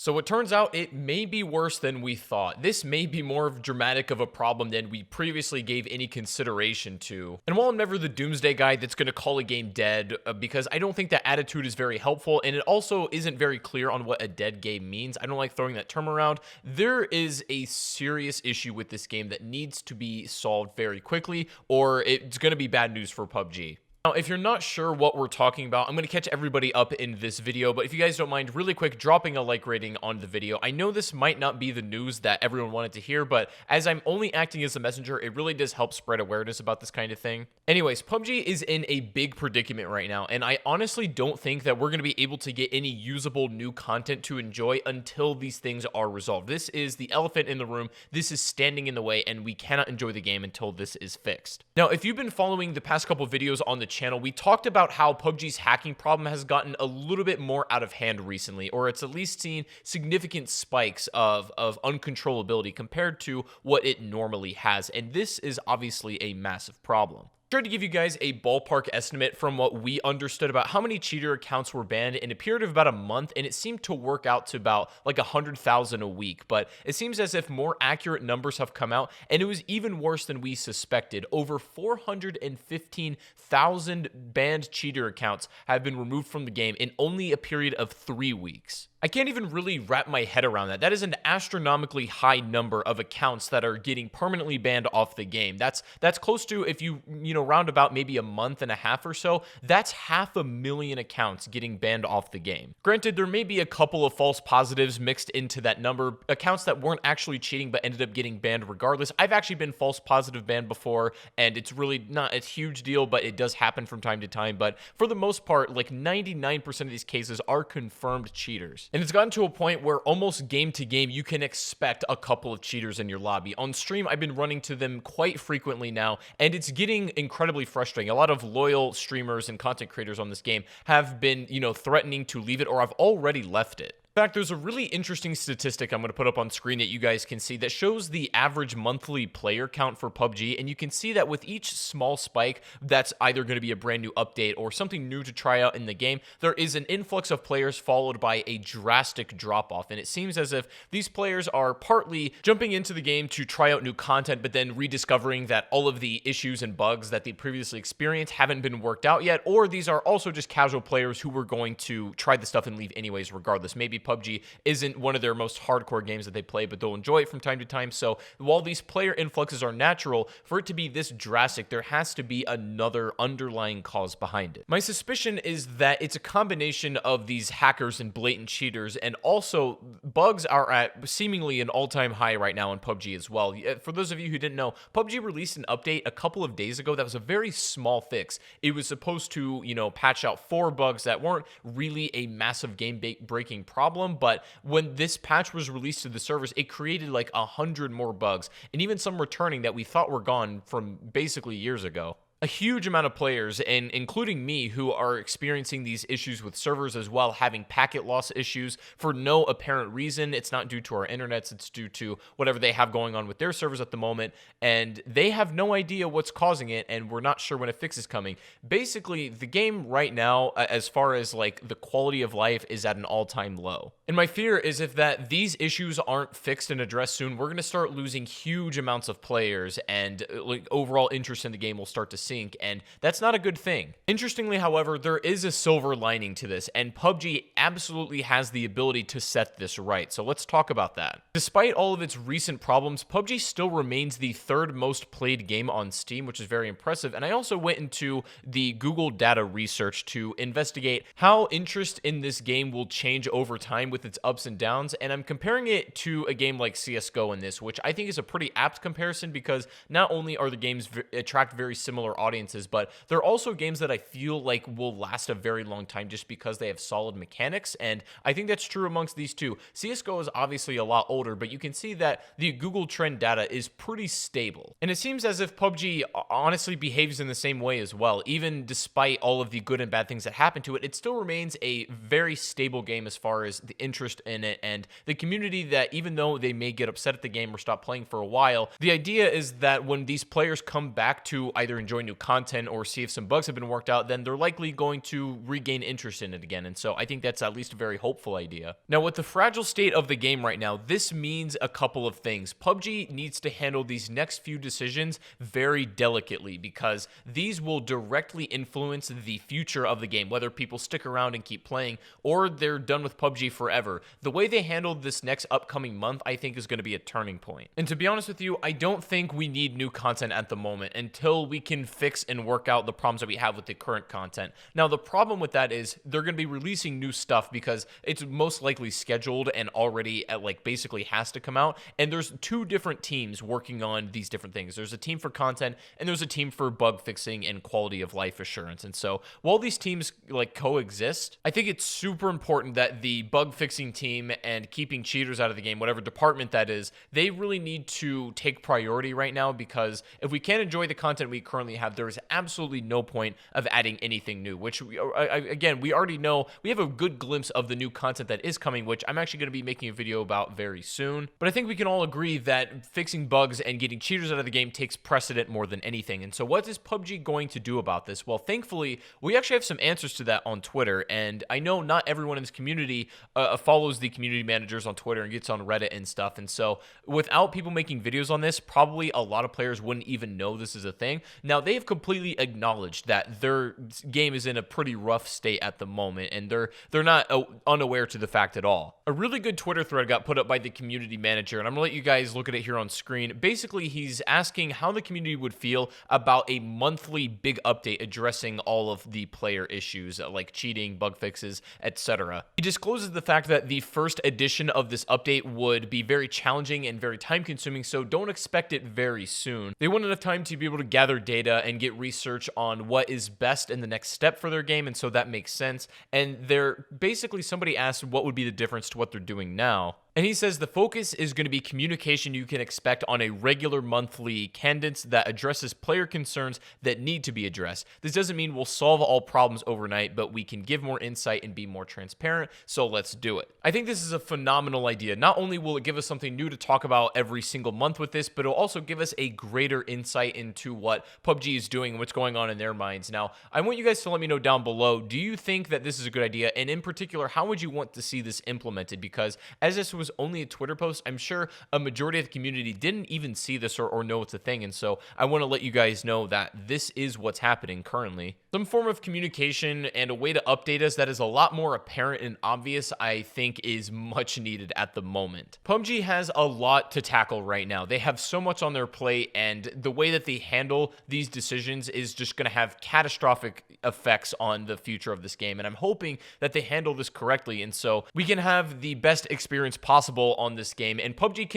So it turns out it may be worse than we thought. This may be more dramatic of a problem than we previously gave any consideration to. And while I'm never the doomsday guy that's going to call a game dead, because I don't think that attitude is very helpful, and it also isn't very clear on what a dead game means. I don't like throwing that term around. There is a serious issue with this game that needs to be solved very quickly, or it's going to be bad news for PUBG. Now, if you're not sure what we're talking about, I'm going to catch everybody up in this video, but if you guys don't mind, really quick, dropping a like rating on the video. I know this might not be the news that everyone wanted to hear, but as I'm only acting as a messenger, it really does help spread awareness about this kind of thing. Anyways, PUBG is in a big predicament right now, and I honestly don't think that we're going to be able to get any usable new content to enjoy until these things are resolved. This is the elephant in the room. This is standing in the way, and we cannot enjoy the game until this is fixed. Now, if you've been following the past couple videos on the channel, we talked about how PUBG's hacking problem has gotten a little bit more out of hand recently, or it's at least seen significant spikes of uncontrollability compared to what it normally has, and this is obviously a massive problem. Tried to give you guys a ballpark estimate from what we understood about how many cheater accounts were banned in a period of about a month, and it seemed to work out to about like 100,000 a week, but it seems as if more accurate numbers have come out, and it was even worse than we suspected. Over 415,000 banned cheater accounts have been removed from the game in only a period of 3 weeks. I can't even really wrap my head around that. That is an astronomically high number of accounts that are getting permanently banned off the game. That's close to, if you round about maybe a month and a half or so, that's 500,000 accounts getting banned off the game. Granted, there may be a couple of false positives mixed into that number, accounts that weren't actually cheating but ended up getting banned regardless. I've actually been false positive banned before, and it's really not a huge deal, but it does happen from time to time. But for the most part, like 99% of these cases are confirmed cheaters. And it's gotten to a point where almost game to game, you can expect a couple of cheaters in your lobby. On stream, I've been running to them quite frequently now, and it's getting incredibly frustrating. A lot of loyal streamers and content creators on this game have been, threatening to leave it, or have already left it. In fact, there's a really interesting statistic I'm going to put up on screen that you guys can see that shows the average monthly player count for PUBG, and you can see that with each small spike that's either going to be a brand new update or something new to try out in the game, there is an influx of players followed by a drastic drop-off, and it seems as if these players are partly jumping into the game to try out new content, but then rediscovering that all of the issues and bugs that they previously experienced haven't been worked out yet, or these are also just casual players who were going to try the stuff and leave anyways regardless. Maybe PUBG isn't one of their most hardcore games that they play, but they'll enjoy it from time to time. So while these player influxes are natural, for it to be this drastic, there has to be another underlying cause behind it. My suspicion is that it's a combination of these hackers and blatant cheaters, and also bugs are at seemingly an all-time high right now in PUBG as well. For those of you who didn't know, PUBG released an update a couple of days ago that was a very small fix. It was supposed to, patch out 4 bugs that weren't really a massive game-breaking problem, but when this patch was released to the servers, it created like 100 more bugs, and even some returning that we thought were gone from basically years ago. A huge amount of players, and including me, who are experiencing these issues with servers as well, having packet loss issues for no apparent reason. It's not due to our internets, it's due to whatever they have going on with their servers at the moment, and they have no idea what's causing it, and we're not sure when a fix is coming. Basically, the game right now, as far as like the quality of life, is at an all-time low. And my fear is if these issues aren't fixed and addressed soon, we're going to start losing huge amounts of players, and overall interest in the game will start to sink, and that's not a good thing. Interestingly, however, there is a silver lining to this, and PUBG absolutely has the ability to set this right. So let's talk about that. Despite all of its recent problems, PUBG still remains the 3rd most played game on Steam, which is very impressive. And I also went into the Google data research to investigate how interest in this game will change over time with its ups and downs, and I'm comparing it to a game like CSGO in this, which I think is a pretty apt comparison, because not only are the games attract very similar audiences, but they're also games that I feel like will last a very long time just because they have solid mechanics, and I think that's true amongst these two. CSGO is obviously a lot older, but you can see that the Google trend data is pretty stable, and it seems as if PUBG honestly behaves in the same way as well. Even despite all of the good and bad things that happen to it, it still remains a very stable game as far as the interest in it and the community, that even though they may get upset at the game or stop playing for a while, the idea is that when these players come back to either enjoy new content or see if some bugs have been worked out, then they're likely going to regain interest in it again. And so I think that's at least a very hopeful idea. Now, with the fragile state of the game right now, this means a couple of things. PUBG needs to handle these next few decisions very delicately, because these will directly influence the future of the game, whether people stick around and keep playing or they're done with PUBG forever. The way they handle this next upcoming month, I think, is going to be a turning point. And to be honest with you, I don't think we need new content at the moment until we can fix and work out the problems that we have with the current content. Now, the problem with that is they're going to be releasing new stuff because it's most likely scheduled and already basically has to come out. And there's two different teams working on these different things. There's a team for content and there's a team for bug fixing and quality of life assurance. And so while these teams coexist, I think it's super important that the bug fixing team and keeping cheaters out of the game, whatever department that is, they really need to take priority right now, because if we can't enjoy the content we currently have, there is absolutely no point of adding anything new, which we already know. We have a good glimpse of the new content that is coming, which I'm actually going to be making a video about very soon. But I think we can all agree that fixing bugs and getting cheaters out of the game takes precedent more than anything. And so what is PUBG going to do about this? Well, thankfully, we actually have some answers to that on Twitter. And I know not everyone in this community follows the community managers on Twitter and gets on Reddit and stuff. And so without people making videos on this, probably a lot of players wouldn't even know this is a thing. Now, they have completely acknowledged that their game is in a pretty rough state at the moment, and they're not unaware to the fact at all. A really good Twitter thread got put up by the community manager, and I'm gonna let you guys look at it here on screen. Basically, he's asking how the community would feel about a monthly big update addressing all of the player issues like cheating, bug fixes, etc. He discloses the fact that the first edition of this update would be very challenging and very time consuming, so don't expect it very soon. They want enough time to be able to gather data and get research on what is best in the next step for their game, and so that makes sense. And they're basically, somebody asked what would be the difference to what they're doing now. And he says the focus is going to be communication you can expect on a regular monthly cadence that addresses player concerns that need to be addressed. This doesn't mean we'll solve all problems overnight, but we can give more insight and be more transparent, so let's do it. I think this is a phenomenal idea. Not only will it give us something new to talk about every single month with this, but it'll also give us a greater insight into what PUBG is doing and what's going on in their minds. Now, I want you guys to let me know down below, do you think that this is a good idea? And in particular, how would you want to see this implemented? Because as this was only a Twitter post, I'm sure a majority of the community didn't even see this or know it's a thing. And so I want to let you guys know that this is what's happening currently. Some form of communication and a way to update us that is a lot more apparent and obvious, I think, is much needed at the moment. PUBG has a lot to tackle right now. They have so much on their plate, and the way that they handle these decisions is just going to have catastrophic effects on the future of this game. And I'm hoping that they handle this correctly, and so we can have the best experience possible on this game, and PUBG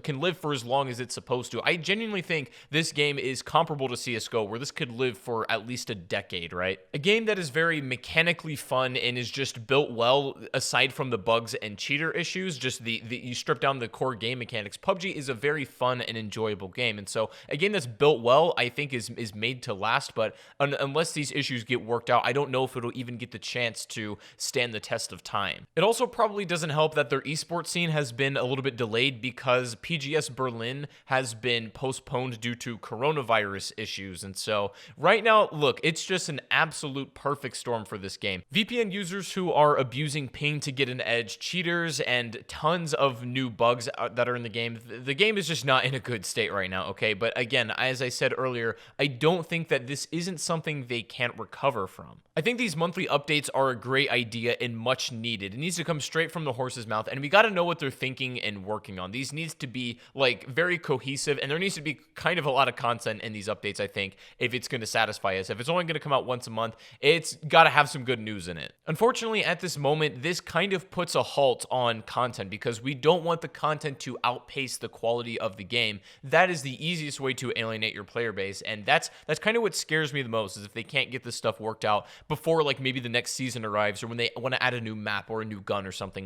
can live for as long as it's supposed to. I genuinely think this game is comparable to CSGO, where this could live for at least a decade, right? A game that is very mechanically fun and is just built well, aside from the bugs and cheater issues, just you strip down the core game mechanics. PUBG is a very fun and enjoyable game, and so a game that's built well, I think, is made to last, but unless these issues get worked out, I don't know if it'll even get the chance to stand the test of time. It also probably doesn't help that their esports scene has been a little bit delayed because PGS Berlin has been postponed due to coronavirus issues. And so right now, look, it's just an absolute perfect storm for this game. VPN users who are abusing ping to get an edge, cheaters, and tons of new bugs that are in the game. The game is just not in a good state right now, okay? But again, as I said earlier, I don't think that this isn't something they can't recover from. I think these monthly updates are a great idea and much needed. It needs to come straight from the horse's mouth, and we got to know what they're thinking and working on. These needs to be very cohesive, and there needs to be kind of a lot of content in these updates, I think, if it's going to satisfy us. If it's only going to come out once a month, it's got to have some good news in it. Unfortunately, at this moment, this kind of puts a halt on content because we don't want the content to outpace the quality of the game. That is the easiest way to alienate your player base, and that's kind of what scares me the most, is if they can't get this stuff worked out before maybe the next season arrives, or when they want to add a new map or a new gun or something.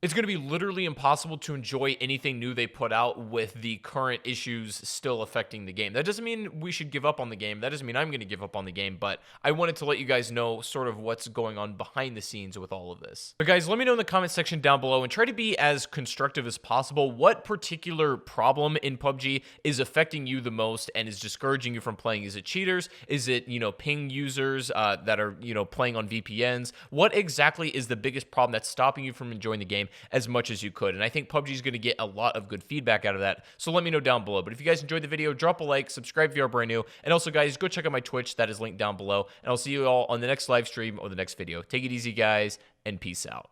It's going to be literally nearly impossible to enjoy anything new they put out with the current issues still affecting the game. That doesn't mean we should give up on the game. That doesn't mean I'm going to give up on the game, but I wanted to let you guys know sort of what's going on behind the scenes with all of this. But guys, let me know in the comment section down below and try to be as constructive as possible. What particular problem in PUBG is affecting you the most and is discouraging you from playing? Is it cheaters? Is it, ping users that are, playing on VPNs? What exactly is the biggest problem that's stopping you from enjoying the game as much as you could? And I think PUBG is going to get a lot of good feedback out of that, so let me know down below. But if you guys enjoyed the video, drop a like, subscribe if you are brand new, and also guys, go check out my Twitch. That is linked down below, and I'll see you all on the next live stream or the next video. Take it easy, guys, and peace out.